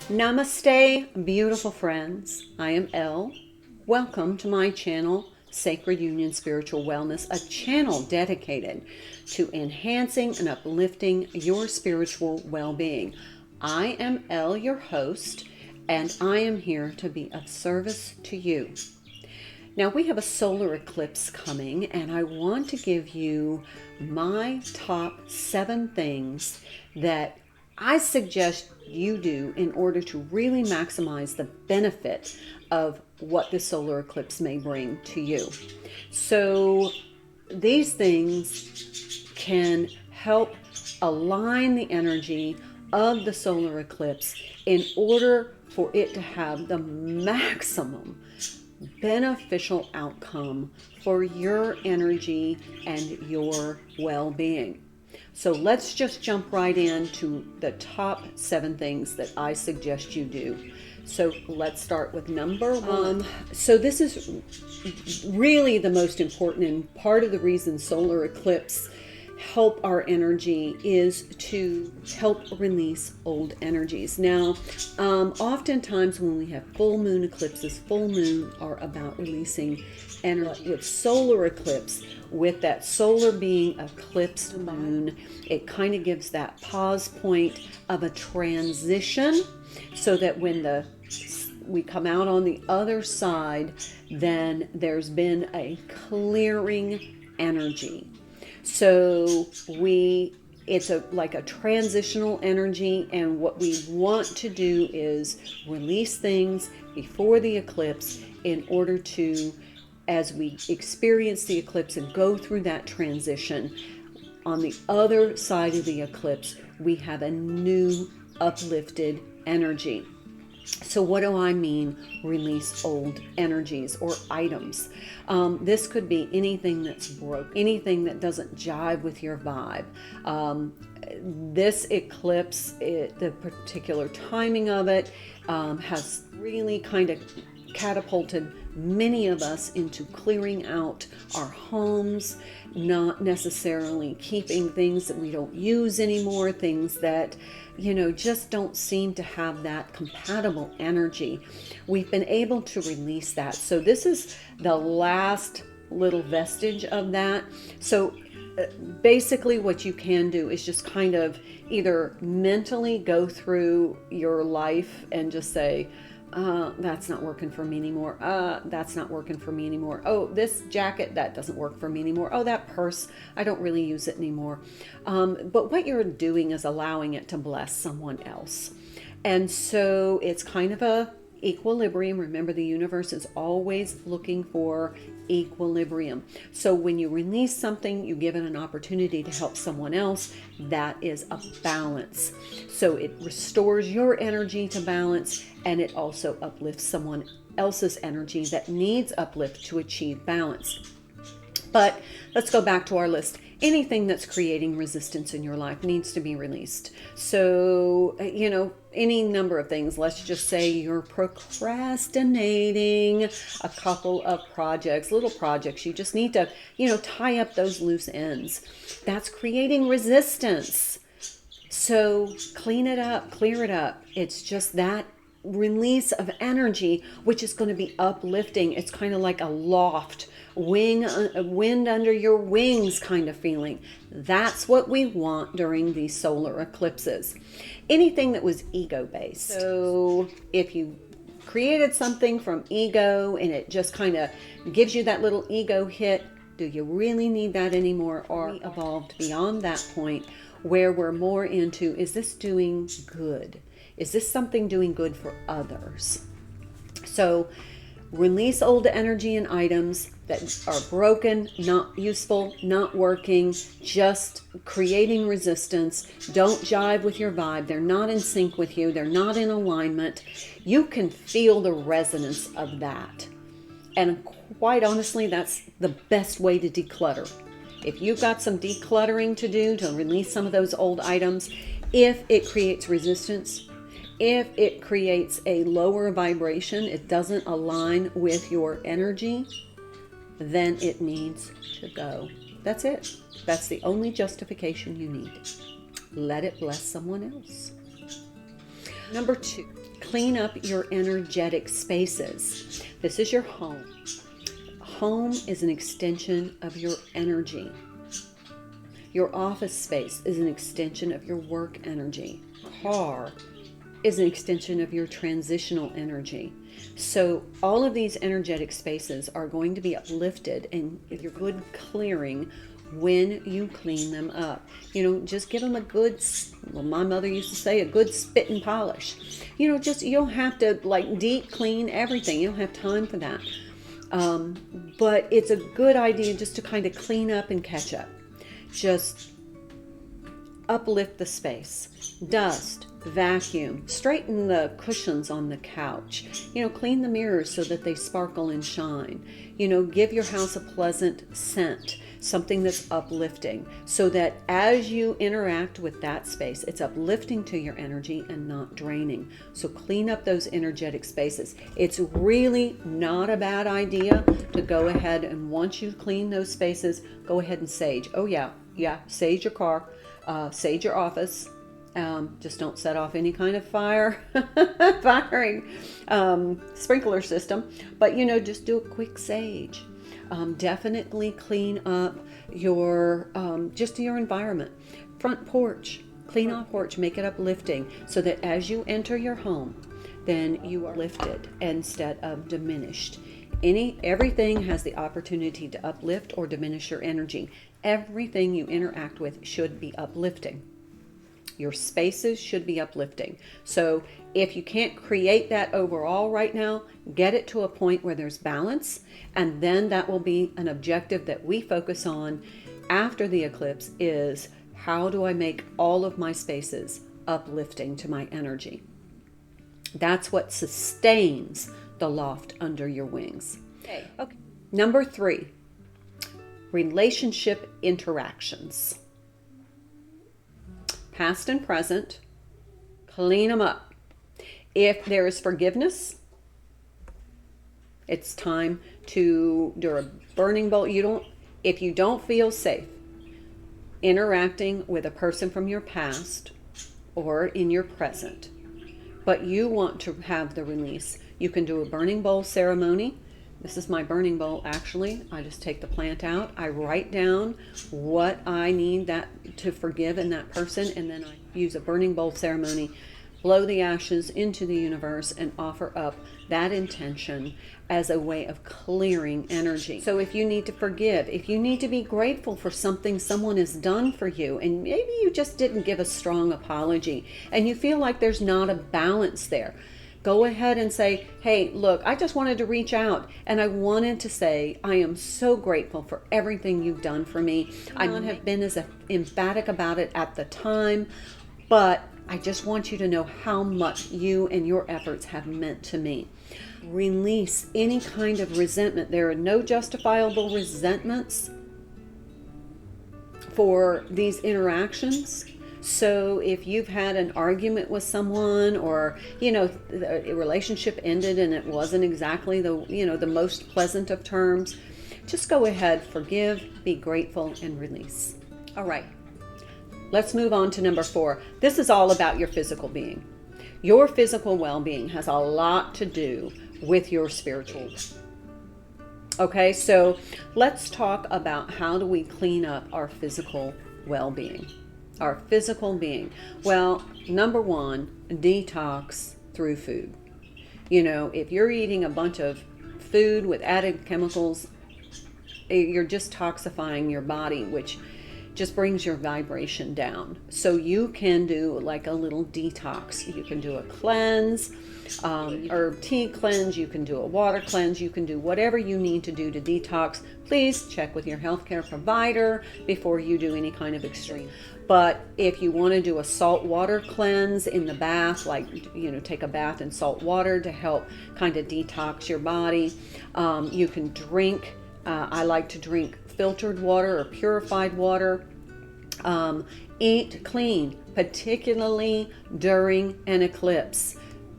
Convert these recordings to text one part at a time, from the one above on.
Namaste, beautiful friends. I am Elle. Welcome to my channel, Sacred Union Spiritual Wellness, a channel dedicated to enhancing and uplifting your spiritual well-being. I am Elle, your host, and I am here to be of service to you. Now, we have a solar eclipse coming, and I want to give you my top 7 things that I suggest you do in order to really maximize the benefit of what the solar eclipse may bring to you. So these things can help align the energy of the solar eclipse in order for it to have the maximum beneficial outcome for your energy and your well-being. So let's just jump right into the top 7 things that I suggest you do. So let's start with number 1. So this is really the most important, and part of the reason solar eclipse help our energy is to help release old energies. Now, oftentimes when we have full moon eclipses, full moon are about releasing energy. With solar eclipse, with that solar being eclipsed moon, it kind of gives that pause point of a transition, so that when we come out on the other side, then there's been a clearing energy. So it's like a transitional energy, and what we want to do is release things before the eclipse in order to, as we experience the eclipse and go through that transition, on the other side of the eclipse, we have a new uplifted energy. So what do I mean, release old energies or items? This could be anything that's broke, anything that doesn't jive with your vibe. This eclipse, the particular timing of it, has really kind of catapulted many of us into clearing out our homes, not necessarily keeping things that we don't use anymore, things that, just don't seem to have that compatible energy. We've been able to release that. So this is the last little vestige of that. So basically what you can do is just kind of either mentally go through your life and just say, that's not working for me anymore. That's not working for me anymore. Oh, this jacket, that doesn't work for me anymore. Oh, that purse, I don't really use it anymore. But what you're doing is allowing it to bless someone else. And so it's kind of a equilibrium. Remember, the universe is always looking for equilibrium. So when you release something, you give it an opportunity to help someone else. That is a balance. So it restores your energy to balance, and it also uplifts someone else's energy that needs uplift to achieve balance. But let's go back to our list. Anything that's creating resistance in your life needs to be released. So, any number of things. Let's just say you're procrastinating a couple of projects, little projects. You just need to, tie up those loose ends. That's creating resistance. So clean it up, clear it up. It's just that release of energy, which is going to be uplifting. It's kind of like a loft, wind under your wings kind of feeling. That's what we want during these solar eclipses. Anything that was ego-based. So if you created something from ego and it just kind of gives you that little ego hit, do you really need that anymore? Or we evolved beyond that point where we're more into, is this doing good? Is this something doing good for others? So release old energy and items that are broken, not useful, not working, just creating resistance. Don't jive with your vibe. They're not in sync with you. They're not in alignment. You can feel the resonance of that. And quite honestly, that's the best way to declutter. If you've got some decluttering to do to release some of those old items, if it creates resistance, if it creates a lower vibration, it doesn't align with your energy, then it needs to go. That's it. That's the only justification you need. Let it bless someone else. Number 2, clean up your energetic spaces. This is your home. Home is an extension of your energy. Your office space is an extension of your work energy. Car is an extension of your transitional energy. So all of these energetic spaces are going to be uplifted, and you're good clearing when you clean them up. Just give them a good, well, my mother used to say, a good spit and polish. You don't have to like deep clean everything. You don't have time for that. But it's a good idea just to kind of clean up and catch up. Just uplift the space. Dust, vacuum, straighten the cushions on the couch. Clean the mirrors so that they sparkle and shine. Give your house a pleasant scent, something that's uplifting, so that as you interact with that space, it's uplifting to your energy and not draining. So clean up those energetic spaces. It's really not a bad idea to go ahead and, once you clean those spaces, go ahead and sage. Oh yeah, sage your car, sage your office. Just don't set off any kind of firing sprinkler system, but just do a quick sage. Definitely clean up your just your environment. Front porch, clean off porch, make it uplifting, so that as you enter your home, then you are lifted instead of diminished. Everything has the opportunity to uplift or diminish your energy. Everything you interact with should be uplifting. Your spaces should be uplifting. So if you can't create that overall right now, get it to a point where there's balance, and then that will be an objective that we focus on after the eclipse, is how do I make all of my spaces uplifting to my energy? That's what sustains the loft under your wings. Okay. Number 3, relationship interactions. Past and present, clean them up. If there is forgiveness, it's time to do a burning bowl. If you don't feel safe interacting with a person from your past or in your present, but you want to have the release, you can do a burning bowl ceremony. This is my burning bowl, actually. I just take the plant out. I write down what I need to forgive in that person, and then I use a burning bowl ceremony, blow the ashes into the universe, and offer up that intention as a way of clearing energy. So if you need to forgive, if you need to be grateful for something someone has done for you, and maybe you just didn't give a strong apology, and you feel like there's not a balance there, go ahead and say, hey, look, I just wanted to reach out, and I wanted to say I am so grateful for everything you've done for me. I may not have been as emphatic about it at the time, but I just want you to know how much you and your efforts have meant to me. Release any kind of resentment. There are no justifiable resentments for these interactions. So if you've had an argument with someone, or a relationship ended and it wasn't exactly the most pleasant of terms, just go ahead, forgive, be grateful, and release. All right, let's move on to number 4. This is all about your physical being. Your physical well-being has a lot to do with your spiritual. Okay, so let's talk about how do we clean up our physical well-being. Our physical being. Well, number 1, detox through food. If you're eating a bunch of food with added chemicals, you're just toxifying your body, which just brings your vibration down. So you can do like a little detox. You can do a cleanse, herb tea cleanse. You can do a water cleanse. You can do whatever you need to do to detox. Please check with your healthcare provider before you do any kind of extreme. But if you want to do a salt water cleanse in the bath, like, take a bath in salt water to help kind of detox your body, you can drink. I like to drink filtered water or purified water. Eat clean, particularly during an eclipse.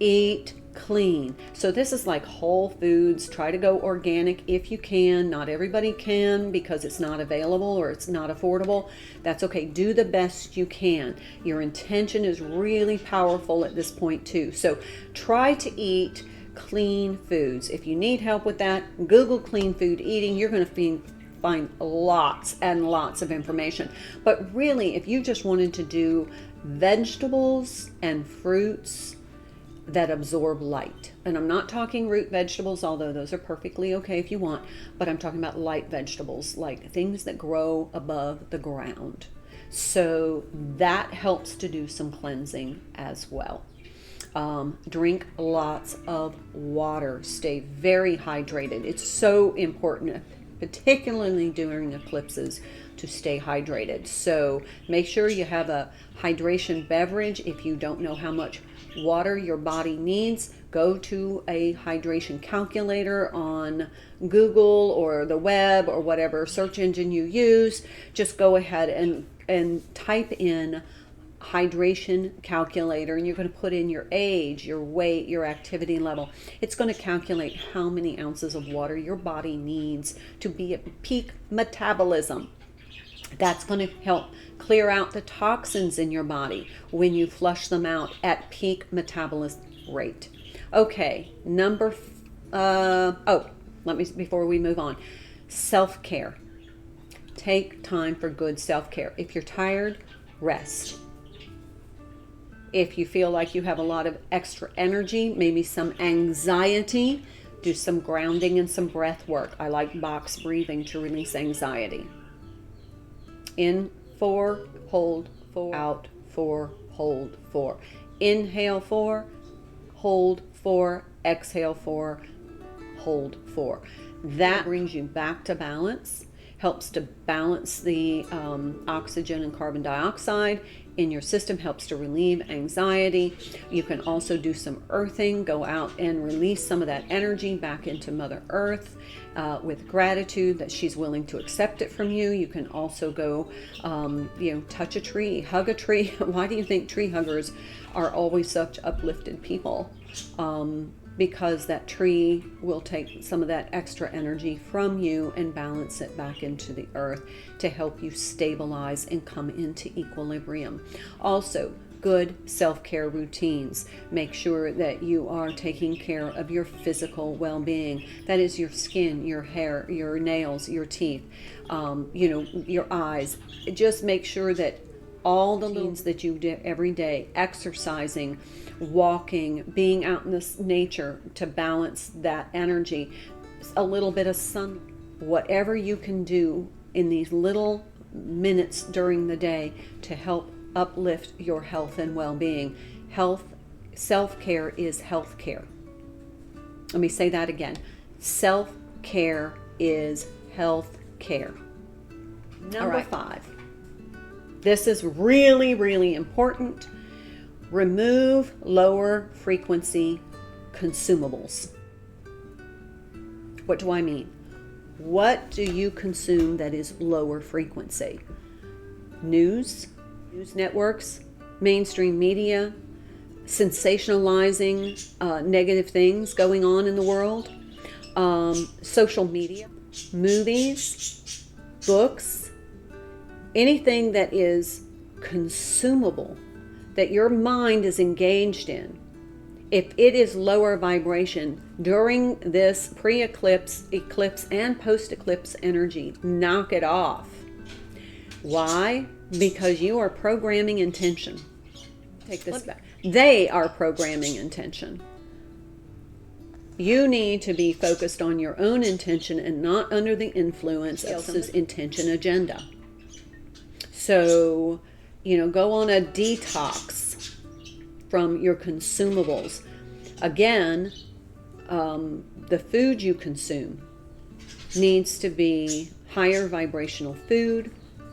Eat clean. So this is like whole foods. Try to go organic if you can. Not everybody can because it's not available or it's not affordable. That's okay. Do the best you can. Your intention is really powerful at this point too. So try to eat clean foods. If you need help with that, Google clean food eating. You're going to find lots and lots of information. But really, if you just wanted to do vegetables and fruits that absorb light. And I'm not talking root vegetables, although those are perfectly okay if you want, but I'm talking about light vegetables, like things that grow above the ground. So that helps to do some cleansing as well. Drink lots of water. Stay very hydrated. It's so important, particularly during eclipses, to stay hydrated. So make sure you have a hydration beverage. If you don't know how much water your body needs, go to a hydration calculator on Google or the web or whatever search engine you use. Just go ahead and type in hydration calculator, and you're going to put in your age, your weight, your activity level. It's going to calculate how many ounces of water your body needs to be at peak metabolism. That's going to help clear out the toxins in your body when you flush them out at peak metabolism rate. Okay, before we move on, self-care. Take time for good self-care. If you're tired, rest. If you feel like you have a lot of extra energy, maybe some anxiety, do some grounding and some breath work. I like box breathing to release anxiety. In 4, hold 4, out 4, hold 4. Inhale 4, hold 4, exhale 4, hold 4. That brings you back to balance, helps to balance the oxygen and carbon dioxide in your system, helps to relieve anxiety. You can also do some earthing, go out and release some of that energy back into Mother Earth with gratitude that she's willing to accept it from you. You can also go, touch a tree, hug a tree. Why do you think tree huggers are always such uplifted people? Because that tree will take some of that extra energy from you and balance it back into the earth to help you stabilize and come into equilibrium. Also, good self-care routines. Make sure that you are taking care of your physical well-being. That is your skin, your hair, your nails, your teeth, your eyes. Just make sure that all the things that you do every day, exercising, walking, being out in this nature to balance that energy, a little bit of sun, whatever you can do in these little minutes during the day to help uplift your health and well-being. Self-care is health care. Let me say that again. Self-care is health care. Number 5. This is really, really important. Remove lower frequency consumables. What do I mean? What do you consume that is lower frequency? News networks, mainstream media, sensationalizing negative things going on in the world, social media, movies, books, anything that is consumable, that your mind is engaged in. If it is lower vibration during this pre-eclipse, eclipse, and post-eclipse energy, knock it off. Why? Because you are programming intention. Take this back. They are programming intention. You need to be focused on your own intention and not under the influence of else's intention agenda. So, go on a detox from your consumables. Again, the food you consume needs to be higher vibrational food,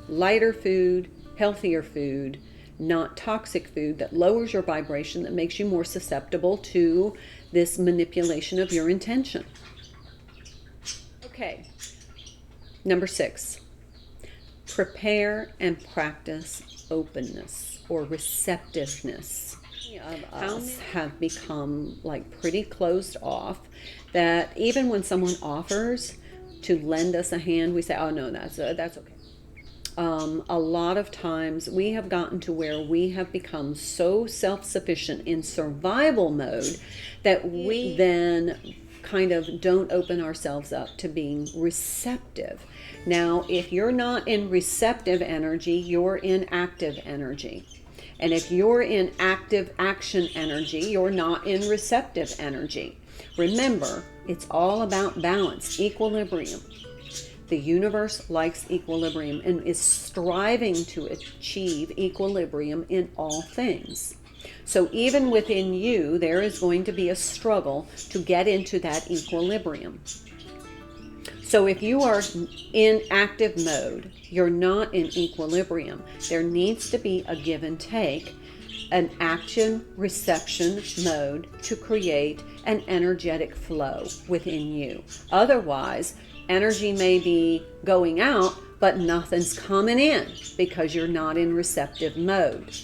lighter food, healthier food, not toxic food that lowers your vibration, that makes you more susceptible to this manipulation of your intention. Okay, number 6. Prepare and practice openness or receptiveness. Of us have become like pretty closed off, that even when someone offers to lend us a hand, we say, oh no, that's okay. A lot of times we have gotten to where we have become so self-sufficient in survival mode that we then kind of don't open ourselves up to being receptive. Now, if you're not in receptive energy, you're in active energy. And if you're in active action energy, you're not in receptive energy. Remember, it's all about balance, equilibrium. The universe likes equilibrium and is striving to achieve equilibrium in all things. So even within you, there is going to be a struggle to get into that equilibrium. So if you are in active mode, you're not in equilibrium. There needs to be a give and take, an action reception mode to create an energetic flow within you. Otherwise, energy may be going out, but nothing's coming in because you're not in receptive mode.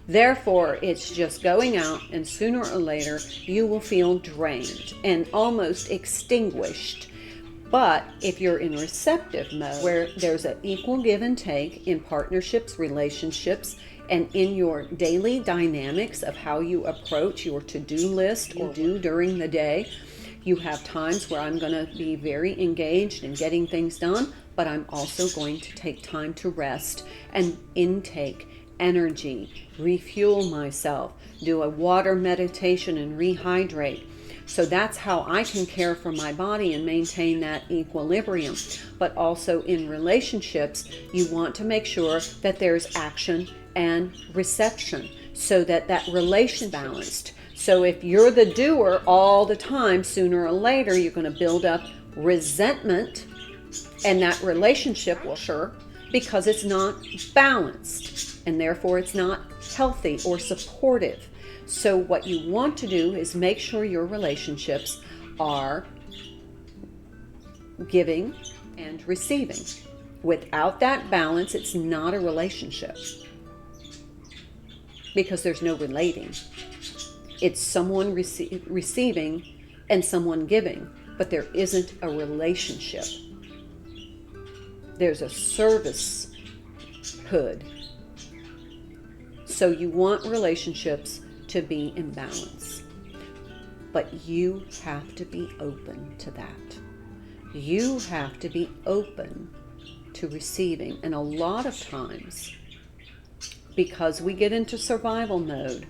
Therefore, it's just going out, and sooner or later, you will feel drained and almost extinguished. But if you're in receptive mode, where there's an equal give and take in partnerships, relationships, and in your daily dynamics of how you approach your to-do list or do during the day, you have times where I'm going to be very engaged in getting things done, but I'm also going to take time to rest and intake energy, refuel myself, do a water meditation and rehydrate. So that's how I can care for my body and maintain that equilibrium. But also in relationships, you want to make sure that there's action and reception so that that relation balanced. So if you're the doer all the time, sooner or later, you're going to build up resentment, and that relationship will sure because it's not balanced, and therefore it's not healthy or supportive. So what you want to do is make sure your relationships are giving and receiving. Without that balance, it's not a relationship because there's no relating. It's someone receiving and someone giving, but there isn't a relationship. There's a servicehood. So you want relationships to be in balance. But you have to be open to that. You have to be open to receiving. And a lot of times, because we get into survival mode,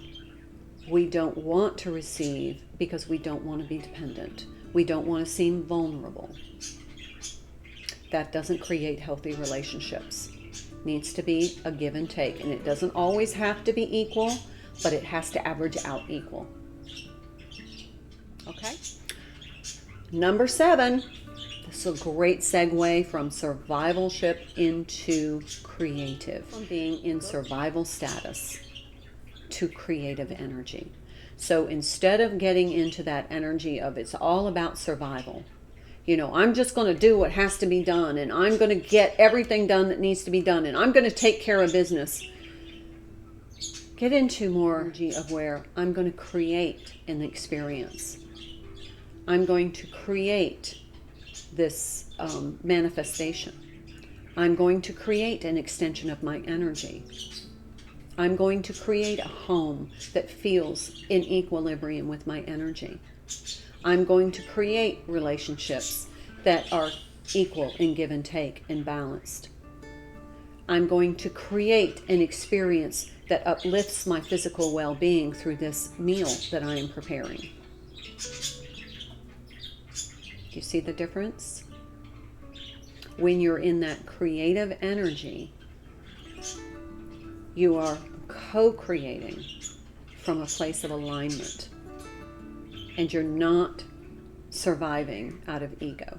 we don't want to receive because we don't want to be dependent. We don't want to seem vulnerable. That doesn't create healthy relationships. It needs to be a give and take. And it doesn't always have to be equal, but it has to average out equal. Okay? Number 7. This is a great segue from survivalship into creative. From being in survival status to creative energy. So instead of getting into that energy of it's all about survival, I'm just going to do what has to be done, and I'm going to get everything done that needs to be done, and I'm going to take care of business. Get into more energy of where I'm going to create an experience. I'm going to create this manifestation. I'm going to create an extension of my energy. I'm going to create a home that feels in equilibrium with my energy. I'm going to create relationships that are equal in give and take and balanced. I'm going to create an experience that uplifts my physical well-being through this meal that I am preparing. Do you see the difference? When you're in that creative energy, you are co-creating from a place of alignment, and you're not surviving out of ego.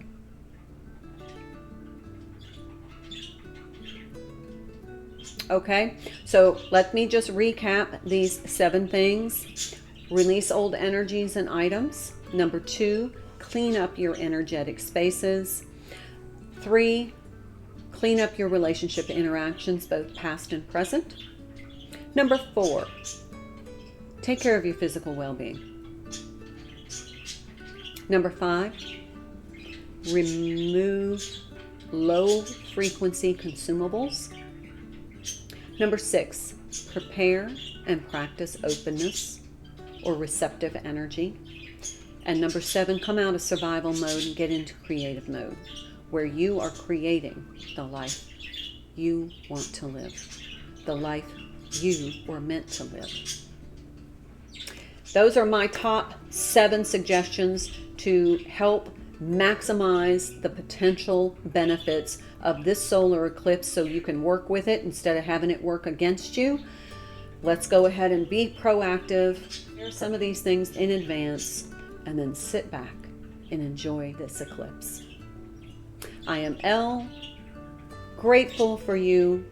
Okay, so let me just recap these 7 things. Release old energies and items. Number 2, clean up your energetic spaces. 3, clean up your relationship interactions, both past and present. Number 4, Take care of your physical well-being. Number 5, remove low-frequency consumables. Number 6, prepare and practice openness or receptive energy. And number 7, come out of survival mode and get into creative mode, where you are creating the life you want to live, the life you were meant to live. Those are my top 7 suggestions to help maximize the potential benefits of this solar eclipse so you can work with it instead of having it work against you. Let's go ahead and be proactive. Share some of these things in advance and then sit back and enjoy this eclipse. I am Elle, grateful for you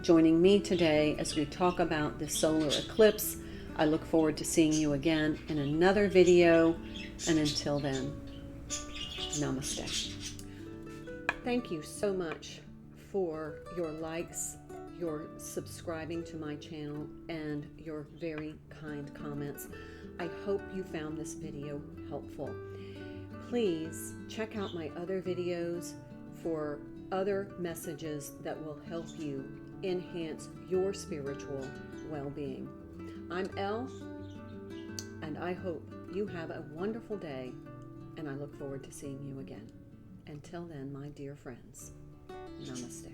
joining me today as we talk about the solar eclipse. I look forward to seeing you again in another video, and until then, namaste. Thank you so much for your likes, your subscribing to my channel, and your very kind comments. I hope you found this video helpful. Please check out my other videos for other messages that will help you enhance your spiritual well-being. I'm Elle, and I hope you have a wonderful day, and I look forward to seeing you again. Until then, my dear friends, namaste.